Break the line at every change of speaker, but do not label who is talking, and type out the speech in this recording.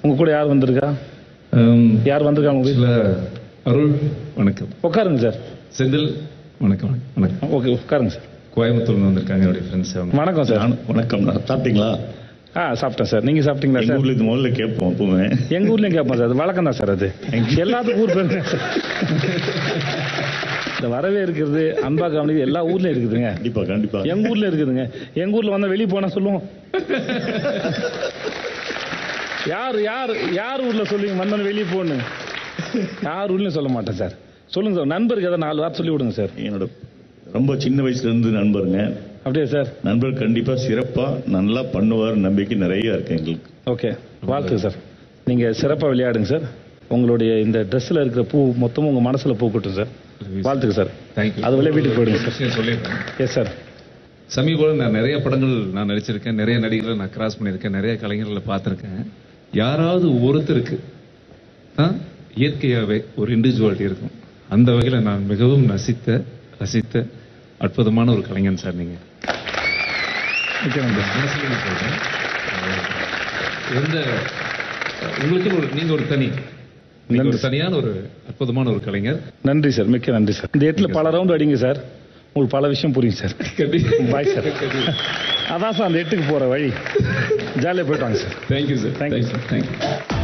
உங்க கூட யார் வந்திருக்கா? யார் வந்திருக்காங்க உங்க?
அருள் வணக்கம்.
உட்காருங்க சார்.
செந்தில் வணக்கம். வணக்கம்.
ஓகே உட்காருங்க சார்.
கோயம்புத்தூர்ல வந்திருக்காங்க என்னுடைய ஃப்ரெண்ட்ஸ்.
வணக்கம் சார்.
வணக்கம். சாப்பிட்டீங்களா?
சாப்பிட்டேன் சார். நீங்க சாப்பிட்டீங்களா சார்?
ஊர்ல முதல்ல கேட்போம் எப்பவுமே.
எங்க ஊர்லயும் கேட்போம் சார். அது வழக்கம் தான் சார். அது எல்லாத்துக்கும் ஊர் பேருங்க சார். இந்த வரவே இருக்கிறது, அன்பா கவனிக்கு எல்லா ஊர்லயும் இருக்குதுங்க.
கண்டிப்பா கண்டிப்பா
எங்க ஊர்ல இருக்குதுங்க. எங்க ஊர்ல வந்தா வெளியே போனா சொல்லுவோம். யார் யார் யார் ஊர்ல சொல்லுவீங்க வந்தாலும் வெளியே போன்னு? யார் ஊர்லயும் சொல்ல மாட்டேன் சார். சொல்லுங்க சார். நண்பருக்கு ஏதாவது 4 வார்த்தை சொல்லி விடுங்க சார்.
என்னோட ரொம்ப சின்ன வயசுல இருந்து நண்பருங்க.
அப்படியே சார்.
நண்பர் கண்டிப்பா சிறப்பா நல்லா பண்ணுவார் நம்பிக்கை நிறைய இருக்கு எங்களுக்கு.
ஓகே வாழ்த்துங்க சார். நீங்க சிறப்பா விளையாடுங்க சார். உங்களுடைய இந்த ட்ரெஸ்ல இருக்கிற பூ மொத்தமும் உங்க மனசுல பூக்கட்டும் சார். வாழ்த்துக்கு சார்.
தேங்க்யூ.
அது வழியே வீட்டுக்கு போயிடுங்க சார்.
சொல்லிடுறேன்.
Yes sir.
சமீபத்தில் நான் நிறைய படங்கள் நான் நடிச்சிருக்கேன். நிறைய நடிகர்களை நான் கிராஸ் பண்ணியிருக்கேன். நிறைய கலைஞர்களை பார்த்துருக்கேன். யாராவது ஒருத்தருக்கு தான் இயற்கையாகவே ஒரு இண்டிவிஜுவாலிட்டி இருக்கும். அந்த வகையில் நான் மிகவும் ரசித்த அற்புதமான ஒரு கலைஞன் சார். நீங்க உங்களுக்கு நீங்க ஒரு தனியான ஒரு அற்புதமான ஒரு கலைஞர்.
நன்றி சார். மிக்க நன்றி சார். இந்த இடத்துல பல ரவுண்ட் அடிங்க சார். உங்களுக்கு பல விஷயம் புரியும் சார். Bye sir. அதான் சார் அந்த 8க்கு போற வழி. ஜாலியாக போயிட்டாங்க sir.
Thank you sir.
Thank you sir.
Thank you.